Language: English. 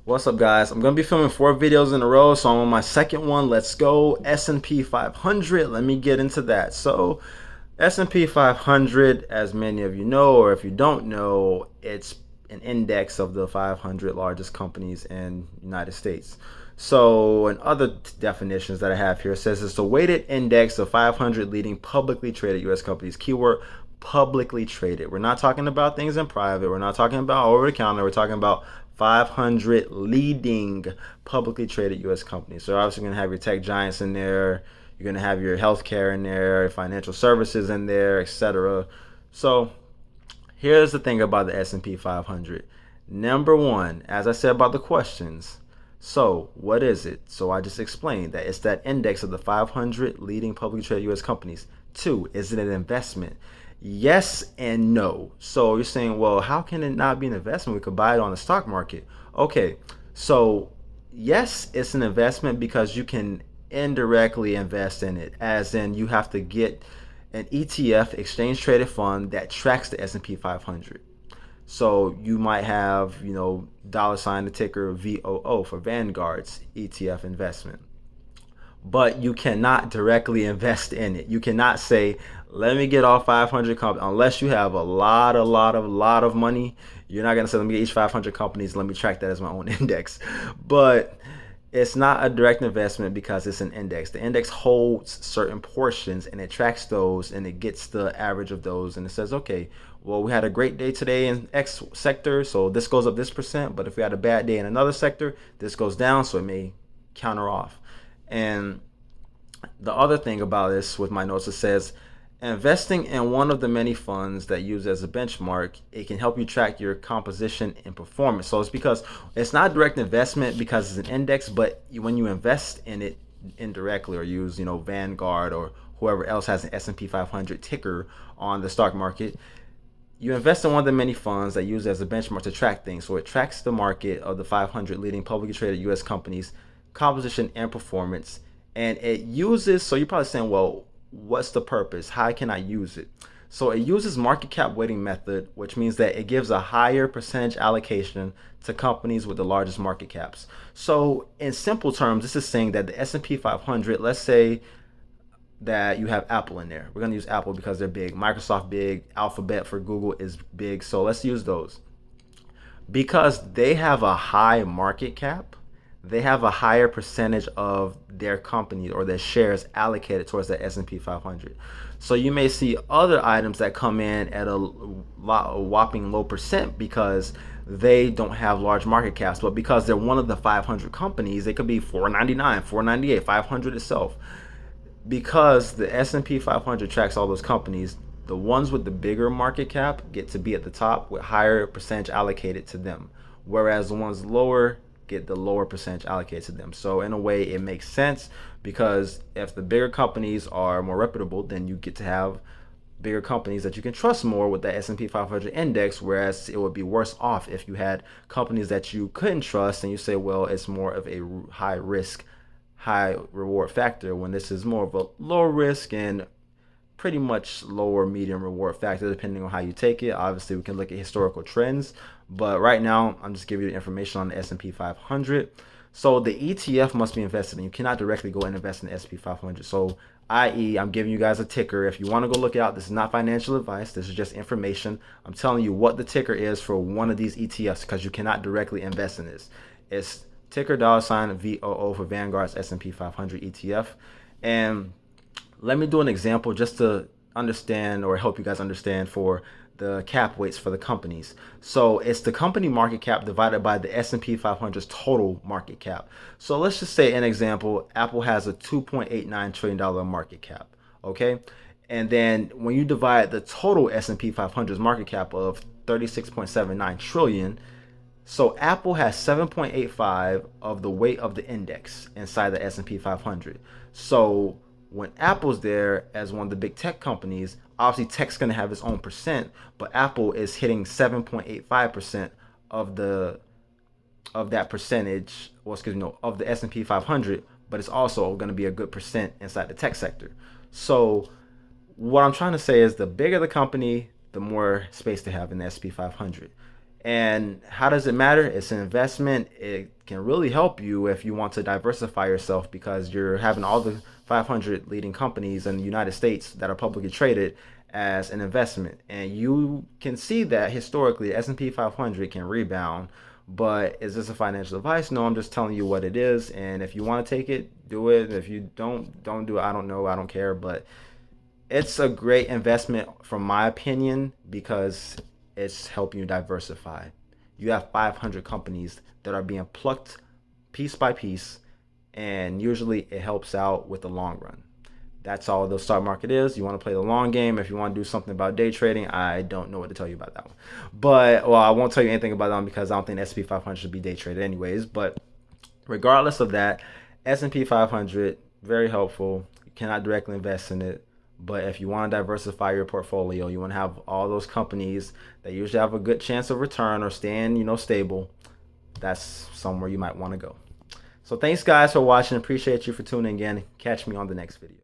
What's up, guys? I'm gonna be filming 4 videos in a row, so I'm on my second one. Let's go. S&P 500. Let me get into that. So, S&P 500, as many of you know, or if you don't know, it's an index of the 500 largest companies in the United States. So, in other definitions that I have here, it says it's a weighted index of 500 leading publicly traded U.S. companies. Keyword: publicly traded. We're not talking about things in private. We're not talking about over the counter. We're talking about 500 leading publicly traded U.S. companies. So obviously, you're going to have your tech giants in there. You're going to have your healthcare in there, financial services in there, etc. So here's the thing about the S&P 500. Number one, as I said about the questions, so what is it? So I just explained that it's that index of the 500 leading publicly traded U.S. companies. Two, is it an investment? Yes and no. So you're saying, well, how can it not be an investment? We could buy it on the stock market. Okay, so yes, it's an investment because you can indirectly invest in it, as in you have to get an ETF, exchange traded fund, that tracks the S&P 500. So you might have, dollar sign the ticker VOO for Vanguard's ETF investment, but you cannot directly invest in it. You cannot say, let me get all 500 companies, unless you have a lot of money. You're not going to say, let me get each 500 companies, let me track that as my own index. But it's not a direct investment because it's an index. The index holds certain portions and it tracks those and it gets the average of those, and it says, okay, well, we had a great day today in X sector, so this goes up this percent, but if we had a bad day in another sector, this goes down, so it may counter off. And the other thing about this with my notes, it says investing in one of the many funds that use as a benchmark, it can help you track your composition and performance. So it's because it's not direct investment because it's an index, but when you invest in it indirectly or use, Vanguard or whoever else has an S&P 500 ticker on the stock market, you invest in one of the many funds that use it as a benchmark to track things. So it tracks the market of the 500 leading publicly traded U.S. companies, composition and performance. And it uses, so you're probably saying, well, what's the purpose? How can I use it? So it uses market cap weighting method, which means that it gives a higher percentage allocation to companies with the largest market caps. So in simple terms, this is saying that the S&P 500, let's say that you have Apple in there. We're going to use Apple because they're big. Microsoft big. Alphabet for Google is big. So let's use those. Because they have a high market cap, they have a higher percentage of their companies or their shares allocated towards the S&P 500. So you may see other items that come in at a whopping low percent because they don't have large market caps, but because they're one of the 500 companies, they could be 499, 498, 500 itself. Because the S&P 500 tracks all those companies, the ones with the bigger market cap get to be at the top with higher percentage allocated to them, whereas the ones lower get the lower percentage allocated to them. So in a way, it makes sense because if the bigger companies are more reputable, then you get to have bigger companies that you can trust more with the S&P 500 index, whereas it would be worse off if you had companies that you couldn't trust and you say, well, it's more of a high risk, high reward factor, when this is more of a low risk and pretty much lower medium reward factor depending on how you take it. Obviously, we can look at historical trends, but right now I'm just giving you the information on the S&P 500. So the ETF must be invested in. You cannot directly go and invest in the S&P 500. So i.e., I'm giving you guys a ticker. If you want to go look it out, this is not financial advice. This is just information. I'm telling you what the ticker is for one of these ETFs because you cannot directly invest in this. It's ticker dollar sign VOO for Vanguard's S&P 500 ETF. And let me do an example just to understand or help you guys understand for the cap weights for the companies. So it's the company market cap divided by the S&P 500's total market cap. So let's just say an example, Apple has a $2.89 trillion market cap, okay? And then when you divide the total S&P 500's market cap of 36.79 trillion, so Apple has 7.85 of the weight of the index inside the S&P 500. So when Apple's there as one of the big tech companies, obviously tech's going to have its own percent, but Apple is hitting 7.85% of the of that percentage, or excuse me, no, of the S&P 500, but it's also going to be a good percent inside the tech sector. So what I'm trying to say is the bigger the company, the more space they have in the S&P 500. And how does it matter? It's an investment. It can really help you if you want to diversify yourself, because you're having all the 500 leading companies in the United States that are publicly traded as an investment. And you can see that historically S&P 500 can rebound. But is this a financial advice? No, I'm just telling you what it is. And if you want to take it, do it. If you don't do it. I don't know. I don't care. But it's a great investment from my opinion, because it's helping you diversify. You have 500 companies that are being plucked piece by piece, and usually it helps out with the long run. That's all the stock market is. You want to play the long game. If you want to do something about day trading, I don't know what to tell you about that one. But, well, I won't tell you anything about that one because I don't think the S&P 500 should be day traded anyways. But regardless of that, S&P 500, very helpful. You cannot directly invest in it. But if you want to diversify your portfolio, you want to have all those companies that usually have a good chance of return or staying, stable, that's somewhere you might want to go. So thanks guys for watching. Appreciate you for tuning in. Catch me on the next video.